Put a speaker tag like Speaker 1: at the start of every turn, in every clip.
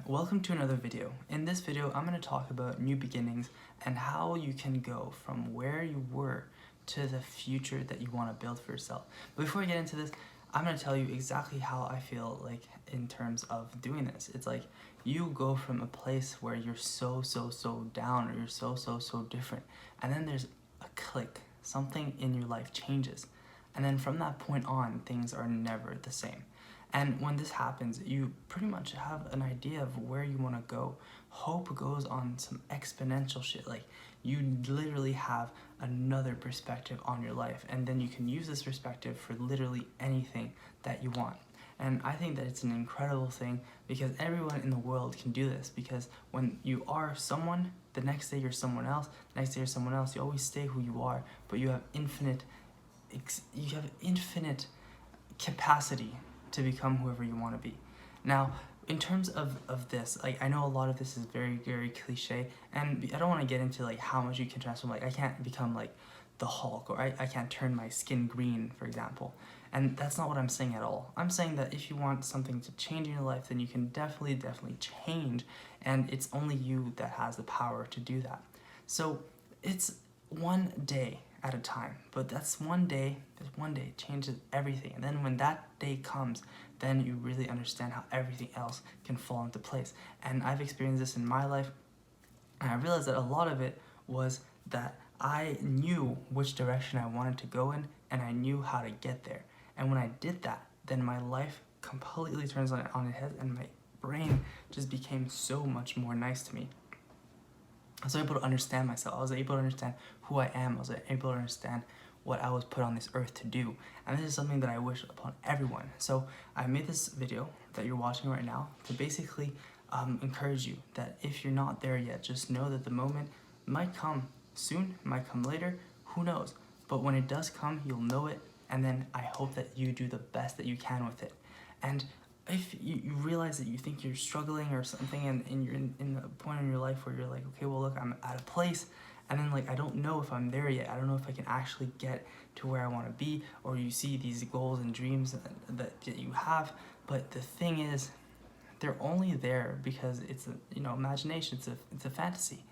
Speaker 1: Welcome to another video. In this video, I'm going to talk about new beginnings and how you can go from where you were to the future that you want to build for yourself. But before I get into this, I'm going to tell you exactly how I feel like in terms of doing this. It's like you go from a place where you're so down, or you're so different, and then there's a click, something in your life changes, and then from that point on, things are never the same. And when this happens, you pretty much have an idea of where you want to go. Hope goes on some exponential shit. Like, you literally have another perspective on your life, and then you can use this perspective for literally anything that you want. And I think that it's an incredible thing because everyone in the world can do this, because when you are someone, the next day you're someone else, the next day you're someone else. You always stay who you are, but you have infinite capacity to become whoever you want to be. Now, in terms of this, like, I know a lot of this is very cliche, and I don't want to get into like how much you can transform. Like, I can't become like the Hulk, or I can't turn my skin green, for example. And that's not what I'm saying at all. I'm saying that if you want something to change in your life, then you can definitely change, and it's only you that has the power to do that. So it's one day at a time, but that's one day changes everything. And then when that day comes, then you really understand how everything else can fall into place. And I've experienced this in my life, and I realized that a lot of it was that I knew which direction I wanted to go in, and I knew how to get there. And when I did that, then my life completely turns on its head, and my brain just became so much more nice to me. I was able to understand myself. I was able to understand who I am. I was able to understand what I was put on this earth to do. And this is something that I wish upon everyone. So I made this video that you're watching right now to basically encourage you that if you're not there yet, just know that the moment might come soon, might come later, who knows. But when it does come, you'll know it, and then I hope that you do the best that you can with it. And if you realize that you think you're struggling or something, and you're in the point in your life where you're like, okay, well, look, I'm at a place, and then like, I don't know if I'm there yet. I don't know if I can actually get to where I want to be, or you see these goals and dreams that you have, but the thing is, they're only there because it's a, imagination, it's a fantasy.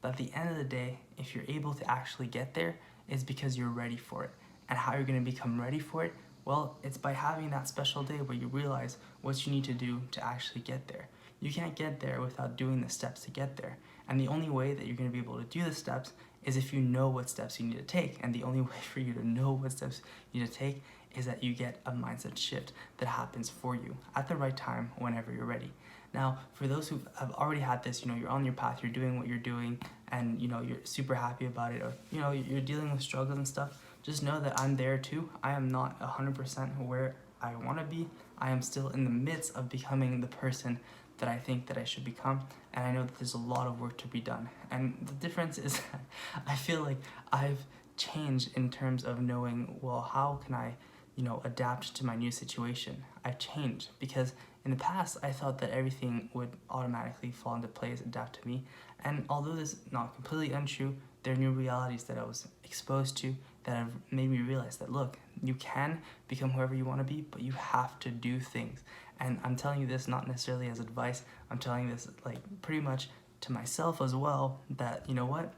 Speaker 1: But at the end of the day, if you're able to actually get there, it's because you're ready for it. And how you're going to become ready for it? Well, it's by having that special day where you realize what you need to do to actually get there. You can't get there without doing the steps to get there. And the only way that you're going to be able to do the steps is if you know what steps you need to take. And the only way for you to know what steps you need to take is that you get a mindset shift that happens for you at the right time whenever you're ready. Now, for those who have already had this, you're on your path, you're doing what you're doing, and you're super happy about it, or you're dealing with struggles and stuff, just know that I'm there too. I am not 100% where I want to be. I am still in the midst of becoming the person that I think that I should become, and I know that there's a lot of work to be done. And the difference is I feel like I've changed in terms of knowing, well, how can I adapt to my new situation. I've changed because in the past I thought that everything would automatically fall into place, adapt to me, and although this is not completely untrue, there are new realities that I was exposed to that have made me realize that, look, you can become whoever you want to be, but you have to do things. And I'm telling you this not necessarily as advice, I'm telling you this like pretty much to myself as well, that what,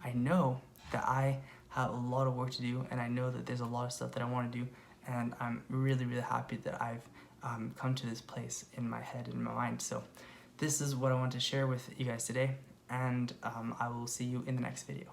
Speaker 1: I know that I have a lot of work to do, and I know that there's a lot of stuff that I want to do, and I'm really happy that I've come to this place in my head and in my mind. So this is what I want to share with you guys today, and I will see you in the next video.